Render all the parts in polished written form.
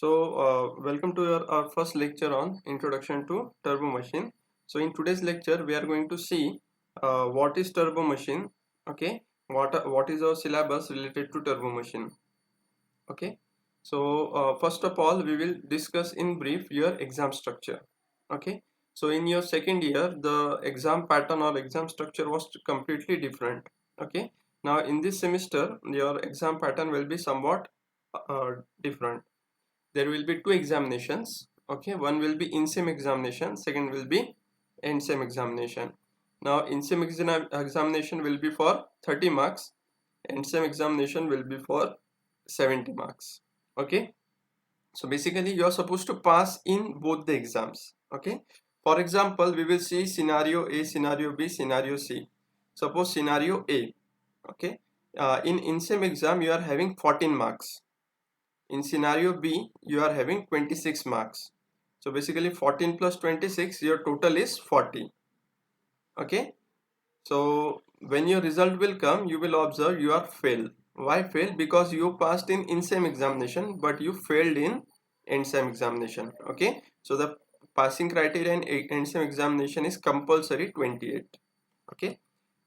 Welcome to our first lecture on Introduction to Turbo Machine. So in today's lecture, we are going to see what is turbo machine. Okay, what is our syllabus related to turbo machine. Okay, first of all, we will discuss in brief your exam structure. Okay, so in your second year, the exam pattern or exam structure was completely different. Okay, now in this semester, your exam pattern will be somewhat different. There will be two examinations. Okay, one will be in-sem examination, second will be end-sem examination. Now in-sem examination will be for 30 marks, end-sem examination will be for 70 marks. Okay, so basically you are supposed to pass in both the exams. Okay, for example, we will see scenario A, scenario B, scenario C. Suppose scenario A. Okay, in in-sem exam you are having 14 marks. In scenario B, you are having 26 marks. So basically 14 plus 26, your total is 40. Okay. So when your result will come, you will observe you are failed. Why fail? Because you passed in sem examination, but you failed in end sem examination. Okay. So the passing criteria in end sem examination is compulsory 28. Okay.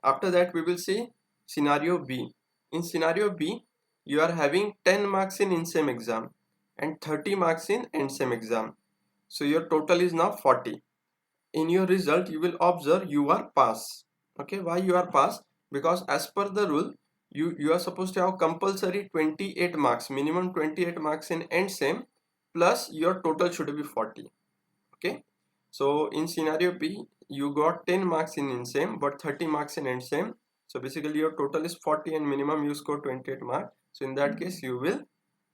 After that, we will see scenario B. In scenario B, you are having 10 marks in in-sem exam and 30 marks in end-sem exam. So your total is now 40. In your result, you will observe you are pass. Okay, why you are pass? Because as per the rule, you are supposed to have compulsory 28 marks, minimum 28 marks in end-sem, plus your total should be 40. Okay, so in scenario B, you got 10 marks in in-sem but 30 marks in end-sem. So basically your total is 40 and minimum you score 28 marks. So in that case you will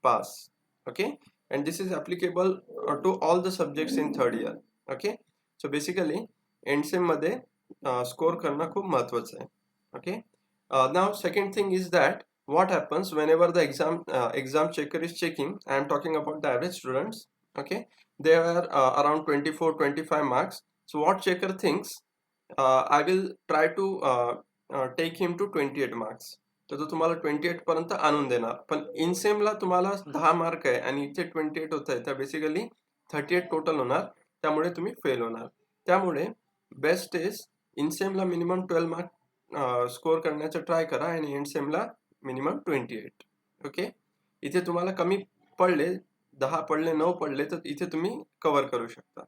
pass. Okay, and this is applicable to all the subjects in third year. Okay, so basically end-sem मध्ये score करणं खूप महत्त्वाचं आहे. Okay, now second thing is that what happens whenever the exam checker is checking. I am talking about the average students. Okay, they are around 24-25 marks. So what checker thinks, I will try to take him to 28 marks. तर तो तुम्हाला 28 पर्यंत आणून देणार. पण इनसेमला तुम्हाला 10 mark आहे आणि इथे 28 होत आहे, तर बेसिकली 38 टोटल होणार, त्यामुळे तुम्ही फेल होणार. त्यामुळे बेस्ट इज इनसेमला मिनिमम 12 मार्क स्कोर करण्याचं ट्राय करा आणि एंडसेमला मिनिमम 28. ओके, इथे तुम्हाला कमी पडले, 10 पडले, 9 पडले, तर इथे तुम्ही कव्हर करू शकता.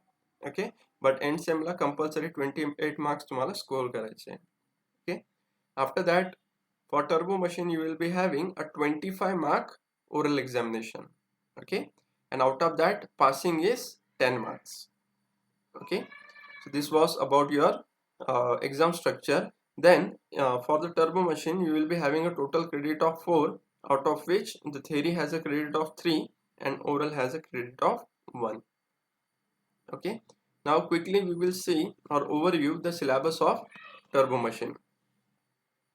ओके, बट एंड सेमला कंपल्सरी 28 मार्क्स तुम्हाला स्कोर करायचे. Okay, after that for turbo machine you will be having a 25 mark oral examination. Okay, and out of that passing is 10 marks. Okay, so this was about your exam structure. Then for the turbo machine you will be having a total credit of 4, out of which the theory has a credit of 3 and oral has a credit of 1. Okay, now quickly we will see or overview the syllabus of turbo machine.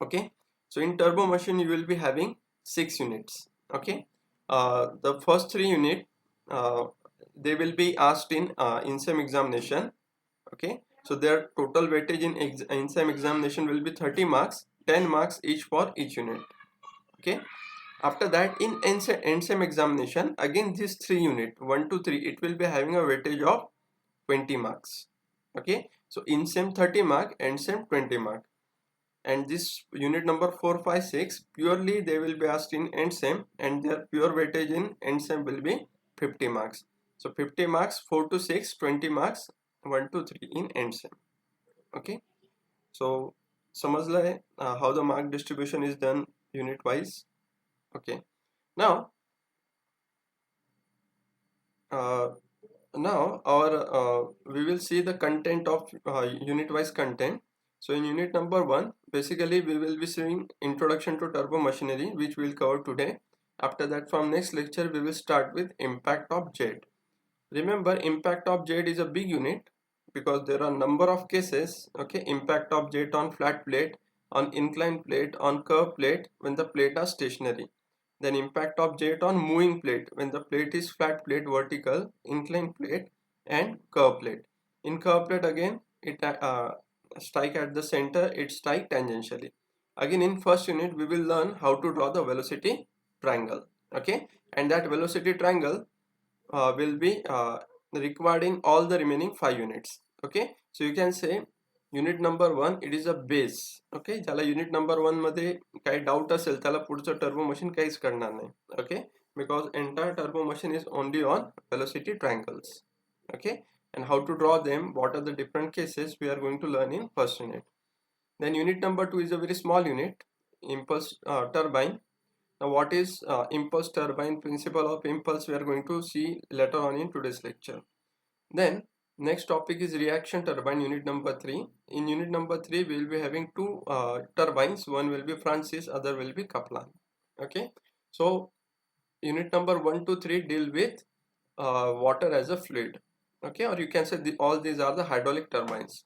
Okay, so in turbo machine you will be having 6 units. Okay, the first 3 unit they will be asked in sem examination. Okay, so their total weightage in sem examination will be 30 marks, 10 marks each for each unit. Okay, after that in end sem examination, again these 3 unit 1 to 3, it will be having a weightage of 20 marks. Okay, so in sem 30 mark, end sem 20 mark. And this unit number 4, 5, 6 purely they will be asked in end sem, and their pure weightage in end sem will be 50 marks. So 50 marks 4 to 6, 20 marks 1 to 3 in end sem. Okay, so समझला है how the mark distribution is done unit wise. Okay, now we will see the content of unit wise content. So in unit number 1, basically we will be seeing introduction to turbo machinery, which we will cover today. After that, from next lecture we will start with impact of jet. Remember, impact of jet is a big unit because there are number of cases. Okay, impact of jet on flat plate, on inclined plate, on curved plate when the plate are stationary. Then impact of jet on moving plate when the plate is flat plate, vertical, inclined plate and curved plate. In curved plate again it strike at the center, it strike tangentially. Again in first unit we will learn how to draw the velocity triangle. Okay, and that velocity triangle will be required in all the remaining 5 units. Okay, so you can say unit number 1 it is a base. Okay, ज्याला unit number 1 मध्ये काही doubt असेल त्याला पुढचं turbo machine काहीच करणार नाही. Okay, because entire turbo machine is only on velocity triangles. Okay, and how to draw them, what are the different cases, we are going to learn in first unit. Then unit number 2 is a very small unit, impulse turbine. Now what is impulse turbine, principle of impulse, we are going to see later on in today's lecture. Then next topic is reaction turbine, unit number 3. In unit number 3 we will be having two turbines, one will be Francis, other will be Kaplan. Okay, so unit number 1 to 3 deal with water as a fluid. Okay, or you can say all these are the hydraulic turbines.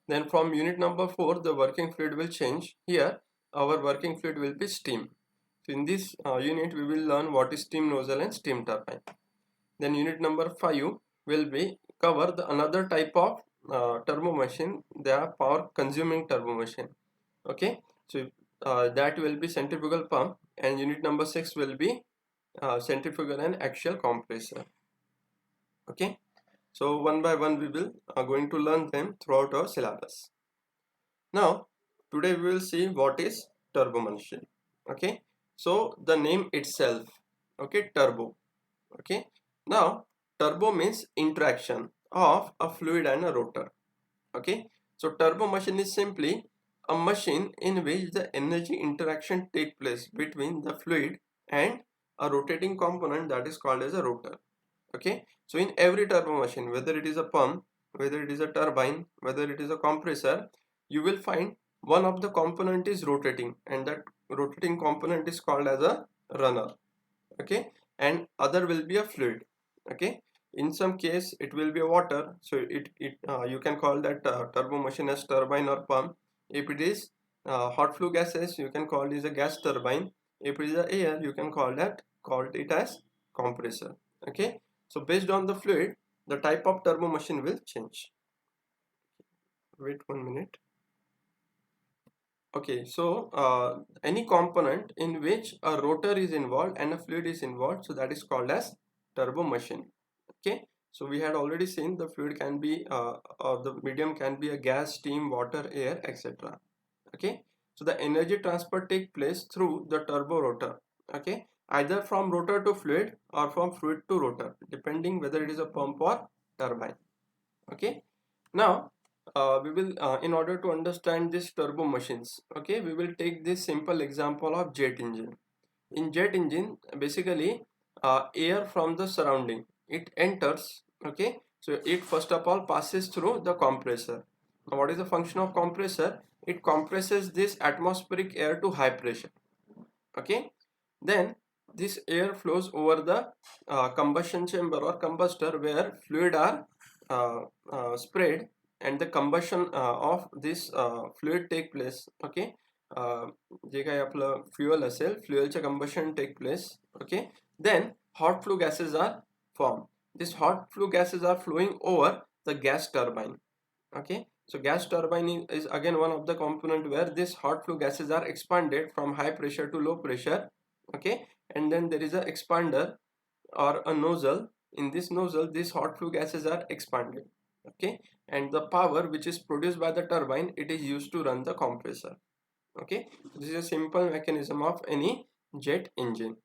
Then from unit number 4 the working fluid will change. Here our working fluid will be steam. So in this unit we will learn what is steam nozzle and steam turbine. Then unit number 5 will be cover the another type of turbo machine, they are power consuming turbo machine. Okay, so that will be centrifugal pump, and unit number 6 will be centrifugal and axial compressor. Okay, so one by one we will going to learn them throughout our syllabus. Now today we will see what is turbo machine. Okay, so the name itself, okay, turbo. Okay, now turbo means interaction of a fluid and a rotor. Okay, so turbo machine is simply a machine in which the energy interaction take place between the fluid and a rotating component, that is called as a rotor. Okay, so in every turbo machine, whether it is a pump, whether it is a turbine, whether it is a compressor, you will find one of the component is rotating, and that rotating component is called as a runner. Okay, and other will be a fluid. Okay, in some case it will be a water, so you can call that turbo machine as turbine or pump. If it is hot flue gases, you can call it as a gas turbine. If it is a air, you can call it as compressor. Okay, so based on the fluid, the type of turbo machine will change. Wait 1 minute. Okay, so any component in which a rotor is involved and a fluid is involved, so that is called as turbo machine. Okay, so we had already seen the fluid can be or the medium can be a gas, steam, water, air, etc. Okay, so the energy transfer take place through the turbo rotor. Okay, either from rotor to fluid or from fluid to rotor, depending whether it is a pump or turbine. Okay, now we will in order to understand these turbo machines, okay, we will take this simple example of jet engine. In jet engine, basically air from the surrounding, it enters. Okay, so it first of all passes through the compressor. Now what is the function of compressor? It compresses this atmospheric air to high pressure. Okay, then this air flows over the combustion chamber or combustor, where fluid are sprayed, and the combustion of this fluid take place. Okay, जे काही आपलं fuel असेल, fuelचे combustion take place. Okay, then hot flue gases are formed. These hot flue gases are flowing over the gas turbine. Okay, so gas turbine is again one of the component where this hot flue gases are expanded from high pressure to low pressure. Okay, and then there is a expander or a nozzle. In this nozzle, these hot flue gases are expanded. Okay, and the power which is produced by the turbine, it is used to run the compressor. Okay, this is a simple mechanism of any jet engine.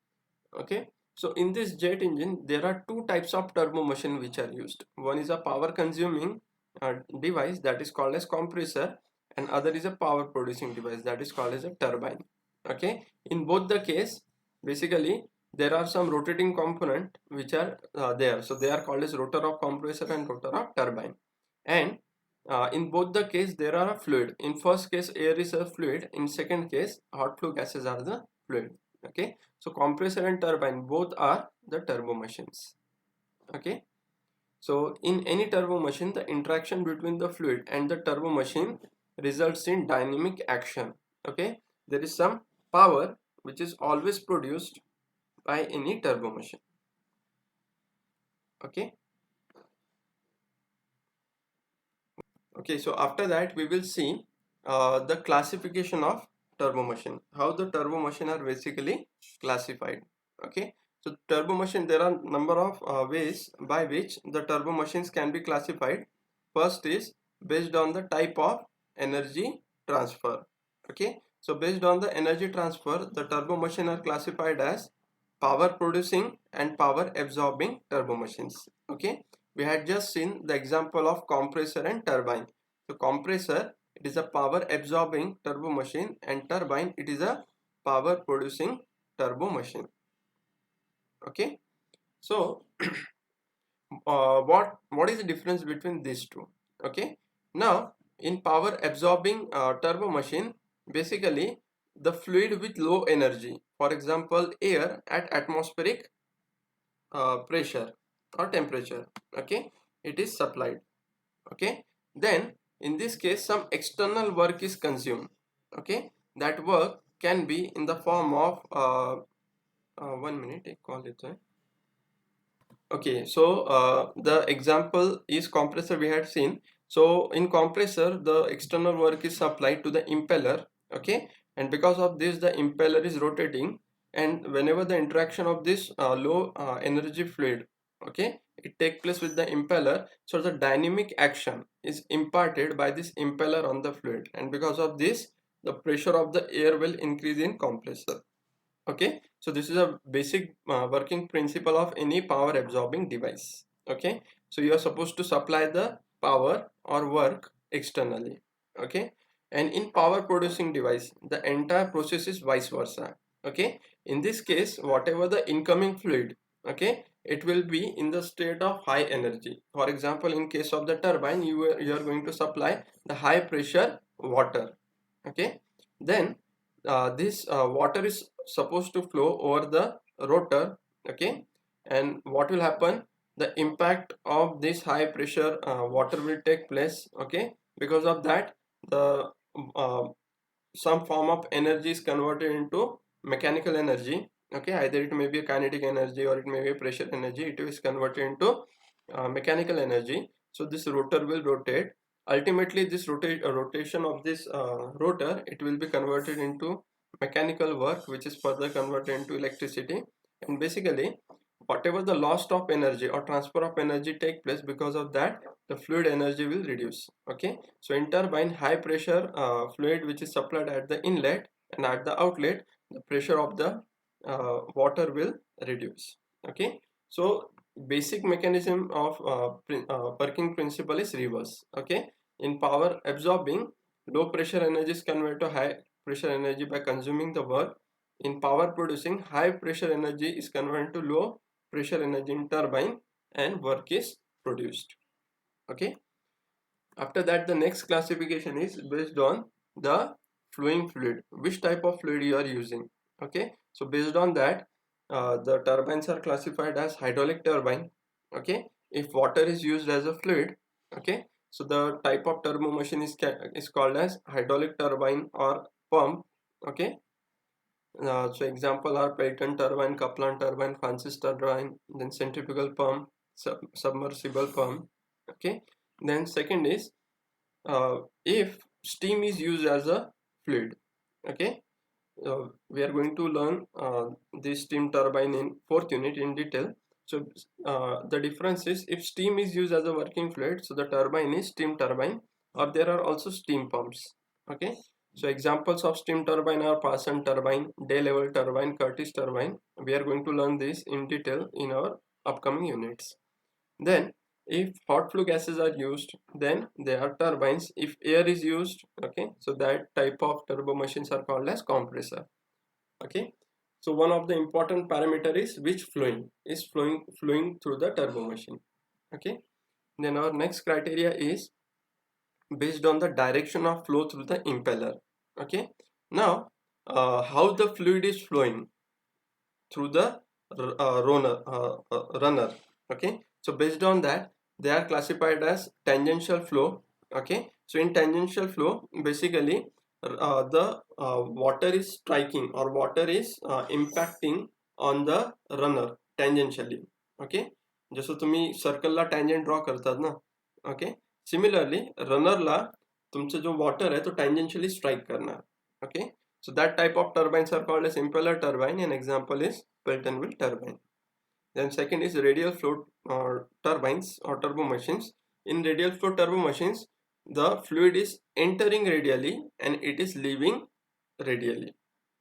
Okay, so in this jet engine there are two types of turbo machine which are used. One is a power consuming device, that is called as compressor, and other is a power producing device, that is called as a turbine. Okay, in both the case, basically there are some rotating component which are there, so they are called as rotor of compressor and rotor of turbine. And in both the case there are a fluid. In first case air is a fluid, in second case hot flue gases are the fluid. Okay, so compressor and turbine both are the turbo machines. Okay, so in any turbo machine, the interaction between the fluid and the turbo machine results in dynamic action. Okay, there is some power which is always produced by any turbo machine. Okay, okay, so after that we will see the classification of turbo machine, how the turbo machine are basically classified. Okay, So turbo machine, there are number of ways by which the turbo machines can be classified. First is based on the type of energy transfer. Okay, so based on the energy transfer, the turbo machine are classified as power producing and power absorbing turbo machines. Okay, we had just seen the example of compressor and turbine. So compressor, it is a power absorbing turbo machine, and turbine, it is a power producing turbo machine. Okay, so what is the difference between these two? Okay, now in power absorbing turbo machine, basically the fluid with low energy, for example air at atmospheric pressure or temperature, okay, it is supplied. Okay, then in this case some external work is consumed. Okay, that work can be in the form of 1 minute, I call it. Okay, so the example is compressor we had seen. So in compressor, the external work is supplied to the impeller. Okay, and because of this, the impeller is rotating, and whenever the interaction of this low energy fluid, okay, it take place with the impeller, so the dynamic action is imparted by this impeller on the fluid, and because of this, the pressure of the air will increase in compressor. Okay, so this is a basic working principle of any power absorbing device. Okay, so you are supposed to supply the power or work externally. Okay, and in power producing device, the entire process is vice versa. Okay, in this case, whatever the incoming fluid, okay, it will be in the state of high energy. For example, in case of the turbine, you are going to supply the high pressure water. Okay, then this water is supposed to flow over the rotor. Okay, and what will happen, the impact of this high pressure water will take place. Okay, because of that, the uh, some form of energy is converted into mechanical energy. Okay, either it may be a kinetic energy or it may be a pressure energy. It is converted into mechanical energy. So this rotor will rotate. Ultimately this rotation of this rotor, it will be converted into mechanical work, which is further converted into electricity. And basically whatever the loss of energy or transfer of energy take place, because of that the fluid energy will reduce. Okay, so in turbine, high pressure fluid which is supplied at the inlet, and at the outlet the pressure of the water will reduce. Okay, so basic mechanism of working principle is reverse. Okay, in power absorbing, low pressure energy is converted to high pressure energy by consuming the work. In power producing, high pressure energy is converted to low pressure energy in turbine, and work is produced. Okay, after that the next classification is based on the flowing fluid, which type of fluid you are using. Okay, so based on that, the turbines are classified as hydraulic turbine. Okay, if water is used as a fluid, okay, so the type of turbo machine is called as hydraulic turbine or pump. Okay, so example are Pelton turbine, Kaplan turbine, Francis turbine, then centrifugal pump, submersible pump. Okay, then second is if steam is used as a fluid. Okay, we are going to learn this steam turbine in fourth unit in detail. So the difference is, if steam is used as a working fluid, so the turbine is steam turbine, or there are also steam pumps. Okay, so examples of steam turbine are Parsons turbine, Day level turbine, Curtis turbine. We are going to learn this in detail in our upcoming units. Then if hot flue gases are used, then they are turbines. If air is used, okay, so that type of turbo machines are called as compressor. Okay, so one of the important parameter is which fluid is flowing through the turbo machine. Okay, then our next criteria is based on the direction of flow through the impeller. Okay, now how the fluid is flowing through the runner. Okay, so based on that, they are classified as tangential flow. Okay, so in tangential flow, basically the water is striking or water is impacting on the runner tangentially. Okay, जसं तुम्ही सर्कलला tangent draw करतात ना. Okay, similarly रनरला तुमचं जो water आहे तो टँजन्शियली strike करणार. Okay, so that type of turbines are called as impeller turbine, and example is Pelton wheel turbine. Then second is radial flow turbines or turbo machines. In radial flow turbo machines, the fluid is entering radially and it is leaving radially.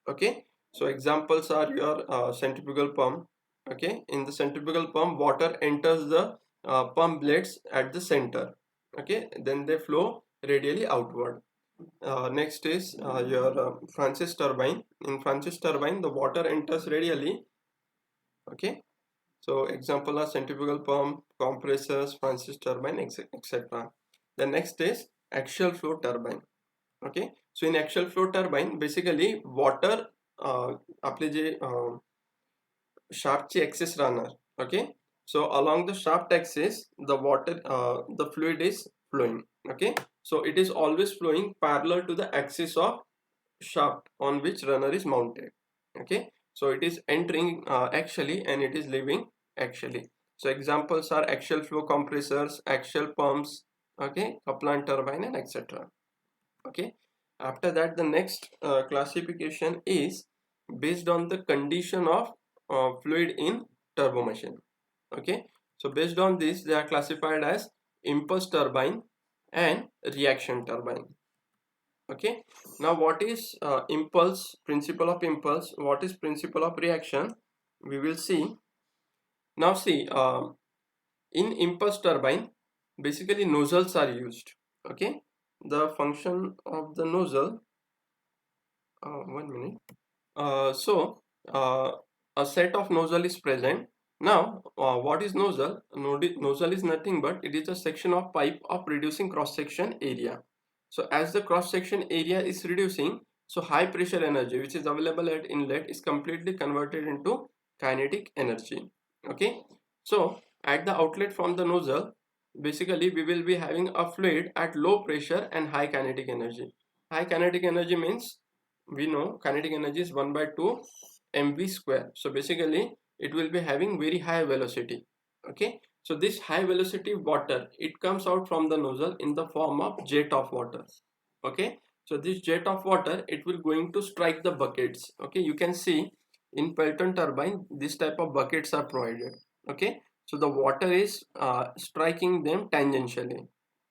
Okay, so examples are your centrifugal pump. Okay, in the centrifugal pump, water enters the pump blades at the center. Okay, then they flow radially outward. Next is your Francis turbine. In Francis turbine, the water enters radially. Okay, so example are centrifugal pump, compressors, Francis turbine, etc. The next is axial flow turbine. Okay, so in axial flow turbine, basically water आपले जे shaft axis runner. Okay, so along the shaft axis, the water, the fluid is flowing. Okay, so it is always flowing parallel to the axis of shaft on which runner is mounted. Okay, so it is entering axially and it is leaving axially. So examples are axial flow compressors, axial pumps, okay, Kaplan turbine, and etc. Okay, after that the next classification is based on the condition of fluid in turbo machine. Okay, so based on this they are classified as impulse turbine and reaction turbine. Okay, now what is impulse, principle of impulse, what is principle of reaction, we will see. Now see, in impulse turbine basically nozzles are used. Okay, the function of the nozzle, 1 minute. So a set of nozzle is present. Now what is nozzle? Nozzle is nothing but it is a section of pipe of reducing cross section area. So as the cross section area is reducing, so high pressure energy which is available at inlet is completely converted into kinetic energy. Okay, so at the outlet from the nozzle, basically we will be having a fluid at low pressure and high kinetic energy. High kinetic energy means, we know kinetic energy is 1 by 2 mv square. So basically it will be having very high velocity. Okay, so this high velocity water, it comes out from the nozzle in the form of jet of water. Okay, so this jet of water, it will going to strike the buckets. Okay, you can see in Pelton turbine this type of buckets are provided. Okay, so the water is striking them tangentially.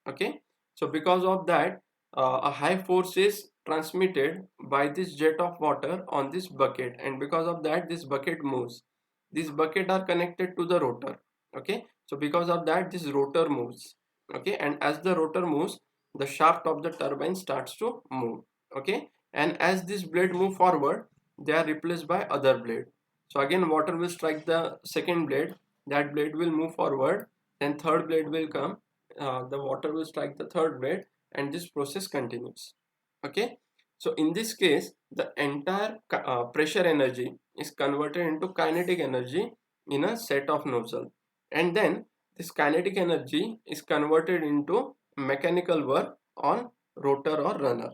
Okay, so because of that a high force is transmitted by this jet of water on this bucket, and because of that this bucket moves. These bucket are connected to the rotor. Okay, so because of that this rotor moves. Okay, and as the rotor moves, the shaft of the turbine starts to move. Okay, and as this blade move forward, they are replaced by other blade. So again water will strike the second blade, that blade will move forward, then third blade will come, the water will strike the third blade, and this process continues. Okay, so in this case the entire pressure energy is converted into kinetic energy in a set of nozzle, and then this kinetic energy is converted into mechanical work on rotor or runner.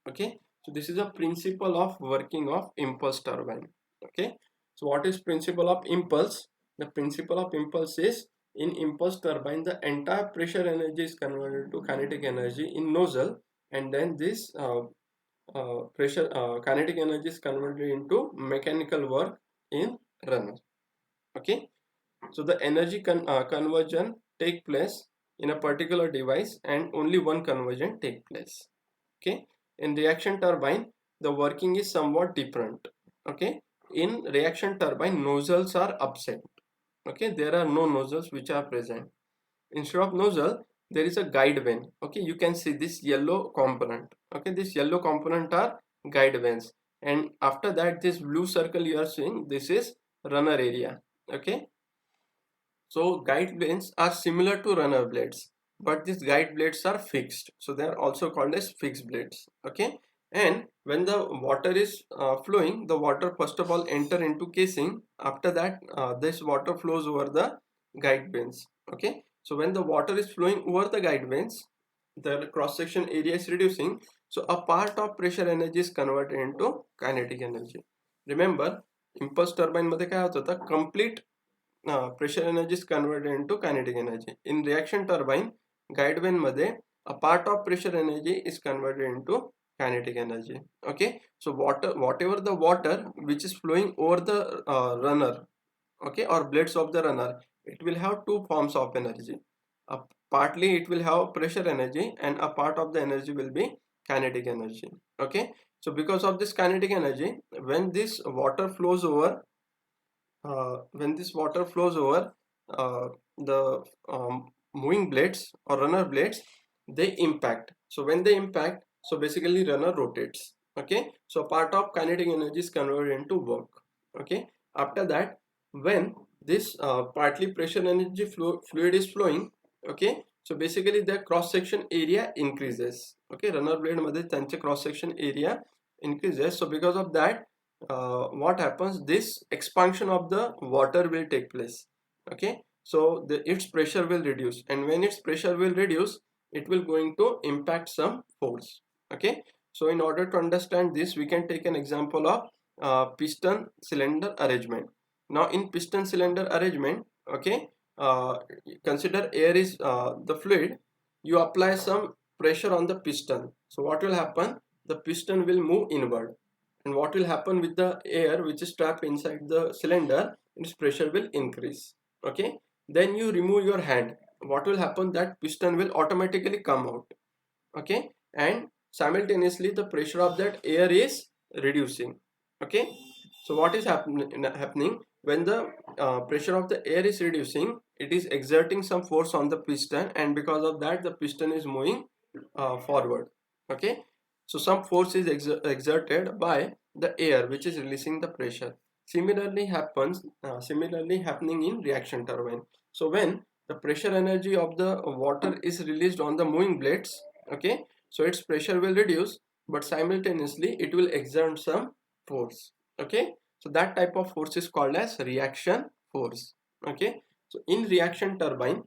Okay, so this is a principle of working of impulse turbine. Okay, so what is principle of impulse? The principle of impulse is, in impulse turbine the entire pressure energy is converted to kinetic energy in nozzle, and then this kinetic energy is converted into mechanical work in runner. Okay, so the energy conversion take place in a particular device and only one conversion take place. Okay, in reaction turbine the working is somewhat different. Okay, in reaction turbine nozzles are absent. Okay, there are no nozzles which are present. Instead of nozzle there is a guide vane. Okay, you can see this yellow component. Okay, this yellow component are guide vanes, and after that this blue circle you are seeing, this is runner area. Okay, so guide vanes are similar to runner blades, but these guide blades are fixed, so they are also called as fixed blades. Okay, and when the water is flowing, the water first of all enter into casing. After that this water flows over the guide vanes. Okay, so when the water is flowing over the guide vanes, the cross section area is reducing, so a part of pressure energy is converted into kinetic energy. Remember, impulse turbine मध्ये काय होत होतं, complete pressure energy is converted into kinetic energy. In reaction turbine guide vane मध्ये a part of pressure energy is converted into kinetic energy. Okay, so whatever the water which is flowing over the runner, okay, or blades of the runner, it will have two forms of energy. Partly it will have pressure energy, and a part of the energy will be kinetic energy. Okay, so because of this kinetic energy, when this water flows over, uh, the moving blades or runner blades, they impact. So when they impact, so basically runner rotates. Okay, so part of kinetic energy is converted into work. Okay, after that, when this partly pressure energy fluid is flowing, okay, so basically the cross section area increases. Okay, runner blade मध्ये त्यांचे cross section area increases. So because of that, what happens, this expansion of the water will take place. Okay, so its pressure will reduce, and when its pressure will reduce, it will going to impact some force. Okay, so in order to understand this, we can take an example of piston cylinder arrangement. Now in piston cylinder arrangement, okay, uh, consider air is the fluid. You apply some pressure on the piston, so what will happen, the piston will move inward, and what will happen with the air which is trapped inside the cylinder, its pressure will increase. Okay, then you remove your hand, what will happen, that piston will automatically come out. Okay, and simultaneously the pressure of that air is reducing. Okay, so what is happening when the pressure of the air is reducing, it is exerting some force on the piston, and because of that the piston is moving forward. Okay, so some force is exerted by the air which is releasing the pressure. Similarly happening in reaction turbine. So when the pressure energy of the water is released on the moving blades, okay, so its pressure will reduce, but simultaneously it will exert some force. Okay, so that type of force is called as reaction force. Okay, so in reaction turbine,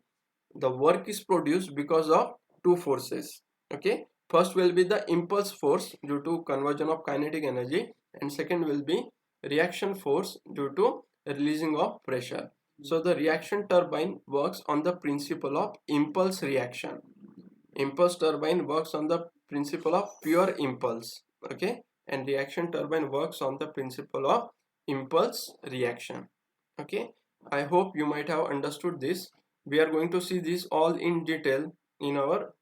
the work is produced because of two forces. Okay, first will be the impulse force due to conversion of kinetic energy, and second will be reaction force due to releasing of pressure. So the reaction turbine works on the principle of impulse reaction. Impulse turbine works on the principle of pure impulse. Okay, and reaction turbine works on the principle of impulse reaction. Okay, I hope you might have understood this. We are going to see this all in detail in our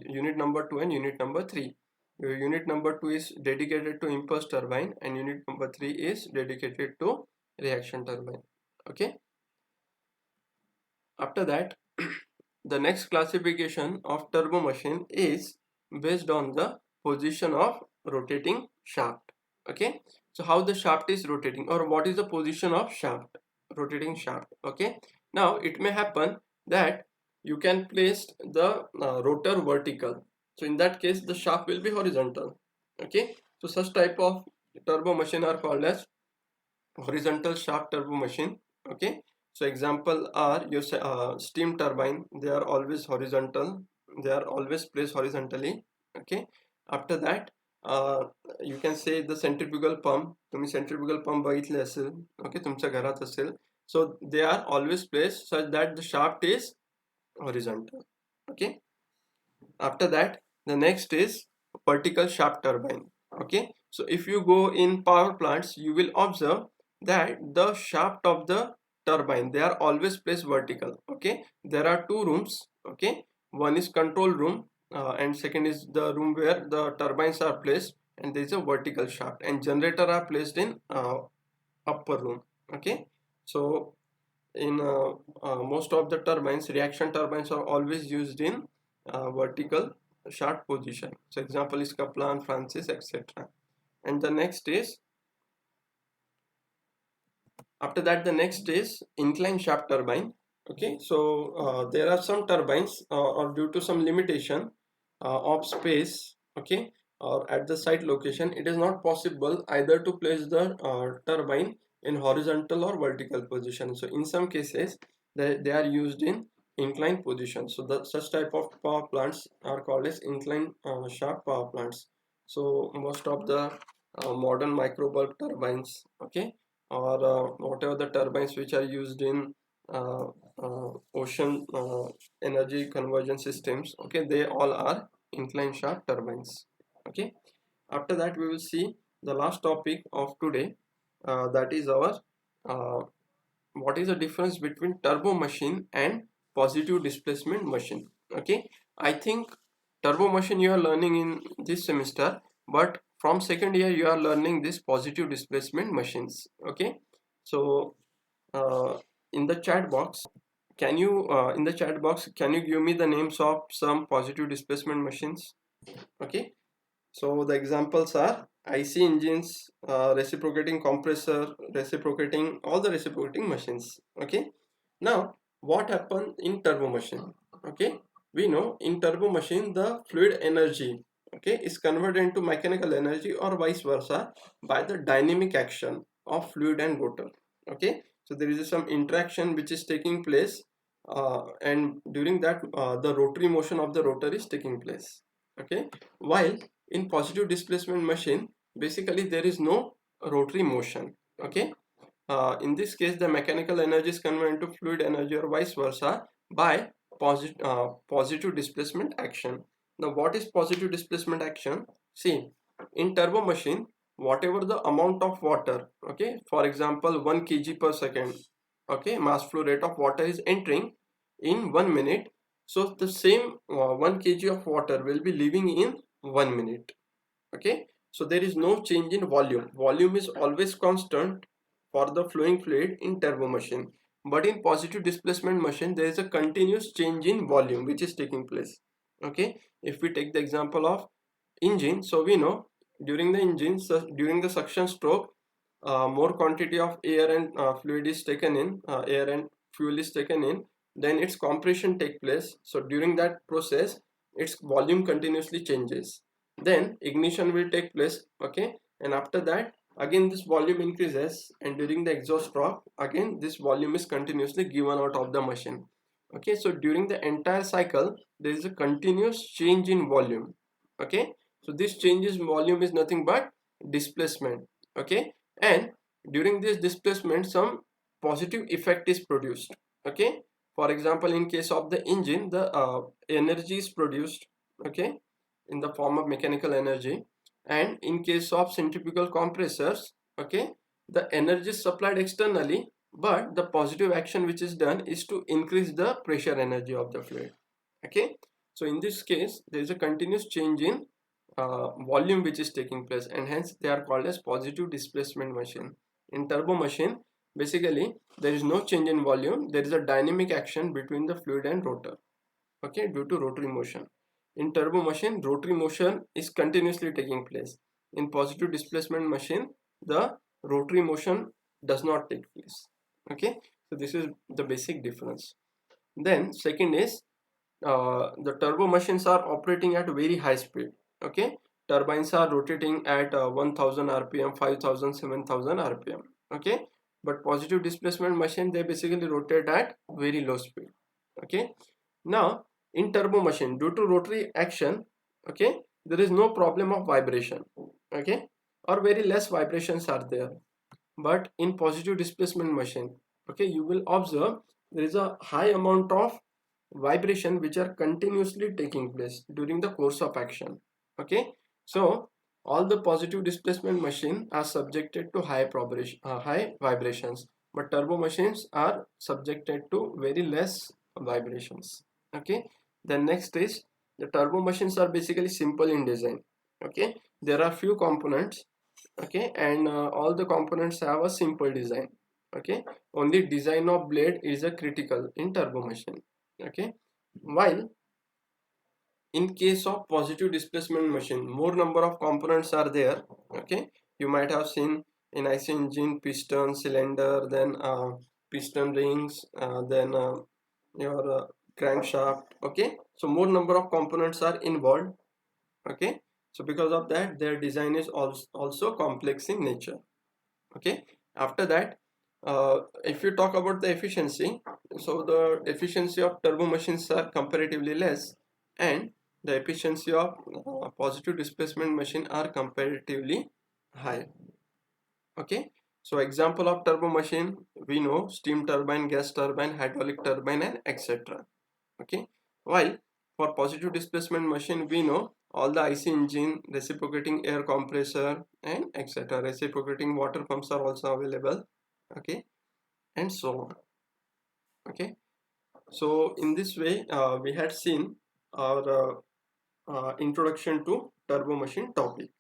unit number 2 and unit number 3. Unit number 2 is dedicated to impulse turbine, and unit number 3 is dedicated to reaction turbine. Okay, after that, the next classification of turbo machine is based on the position of rotating shaft. Okay, so how the shaft is rotating, or what is the position of shaft, rotating shaft. Okay, now it may happen that you can place the rotor vertical, so in that case the shaft will be horizontal. Okay, so such type of turbo machine are called as horizontal shaft turbo machine. Okay, so example are your steam turbine, they are always horizontal, they are always placed horizontally. Okay, after that, uh, you can say the centrifugal pump, तुम्ही centrifugal pump बघितले असेल, okay, तुमच्या घरात असेल, so they are always placed such that the shaft is horizontal. Okay, after that, the next is vertical shaft turbine. Okay, so if you go in power plants, you will observe that the shaft of the turbine, they are always placed vertical. Okay, there are two rooms. Okay, one is control room, and second is the room where the turbines are placed, and there is a vertical shaft, and generator are placed in upper room. Okay, so in most of the turbines, reaction turbines are always used in vertical shaft position. So example is Kaplan, Francis, etc. And the next is, after that, the next is inclined shaft turbine. Okay, so there are some turbines, or due to some limitation of space, okay, or at the site location, it is not possible either to place the turbine in horizontal or vertical position. So in some cases, they are used in inclined position. So the such type of power plants are called as inclined shaft power plants. So most of the modern micro bulb turbines, okay, or whatever the turbines which are used in uh, ocean energy conversion systems, okay, they all are inclined shaft turbines. Okay, after that we will see the last topic of today, that is our what is the difference between turbo machine and positive displacement machine. Okay, I think turbo machine you are learning in this semester, but from second year you are learning this positive displacement machines. Okay, so uh, in the chat box, can you can you give me the names of some positive displacement machines? Okay, so the examples are IC engines, reciprocating compressor, reciprocating, all the reciprocating machines. Okay, now what happened in turbo machine? Okay, we know in turbo machine the fluid energy, okay, is converted into mechanical energy or vice versa by the dynamic action of fluid and rotor. Okay, so there is some interaction which is taking place, and during that the rotary motion of the rotor is taking place. Okay, while in positive displacement machine basically there is no rotary motion. Okay, in this case the mechanical energy is converted into fluid energy or vice versa by positive displacement action. Now what is positive displacement action? See, in turbo machine whatever the amount of water, okay, for example 1 kg per second, okay, mass flow rate of water is entering in 1 minute, so the same 1 kg of water will be leaving in 1 minute. Okay, so there is no change in volume is always constant for the flowing fluid in turbo machine, but in positive displacement machine there is a continuous change in volume which is taking place. Okay, if we take the example of engine, so we know during the engine, during the suction stroke, more quantity of air and fluid is taken in, air and fuel is taken in, then its compression take place. So during that process its volume continuously changes, then ignition will take place. Okay, and after that again this volume increases, and during the exhaust drop again this volume is continuously given out of the machine. Okay, so during the entire cycle there is a continuous change in volume. Okay, so this change in volume is nothing but displacement. Okay, and during this displacement some positive effect is produced. Okay, for example in case of the engine the energy is produced, okay, in the form of mechanical energy, and in case of centrifugal compressors, okay, the energy is supplied externally, but the positive action which is done is to increase the pressure energy of the fluid. Okay, so in this case there is a continuous change in volume which is taking place, and hence they are called as positive displacement machine. In turbo machine basically there is no change in volume, there is a dynamic action between the fluid and rotor, okay, due to rotary motion. In turbo machine rotary motion is continuously taking place. In positive displacement machine the rotary motion does not take place. Okay, so this is the basic difference. Then second is the turbo machines are operating at very high speed. Okay, turbines are rotating at 1000 rpm, 5000, 7000 rpm. Okay, but positive displacement machine they basically rotate at very low speed. Okay, now in turbo machine due to rotary action, okay, there is no problem of vibration. Okay, or very less vibrations are there. But in positive displacement machine, okay, you will observe there is a high amount of vibration which are continuously taking place during the course of action. Okay, so all the positive displacement machine are subjected to high vibrations, but turbo machines are subjected to very less vibrations. Okay, the next is the turbo machines are basically simple in design. Okay, there are few components, okay, and all the components have a simple design. Okay, only design of blade is a critical in turbo machine. Okay, while in case of positive displacement machine more number of components are there. Okay, you might have seen in IC engine piston, cylinder, then piston rings, then your crankshaft. Okay, so more number of components are involved. Okay, so because of that their design is also complex in nature. Okay, after that if you talk about the efficiency, so the efficiency of turbo machines are comparatively less, and the efficiency of positive displacement machine are comparatively high. Okay, so example of turbo machine we know steam turbine, gas turbine, hydraulic turbine, and etc. Okay, while for positive displacement machine we know all the IC engine, reciprocating air compressor, and etc. Reciprocating water pumps are also available. Okay, and so on. Okay, so in this way we had seen our introduction to turbo machine topic.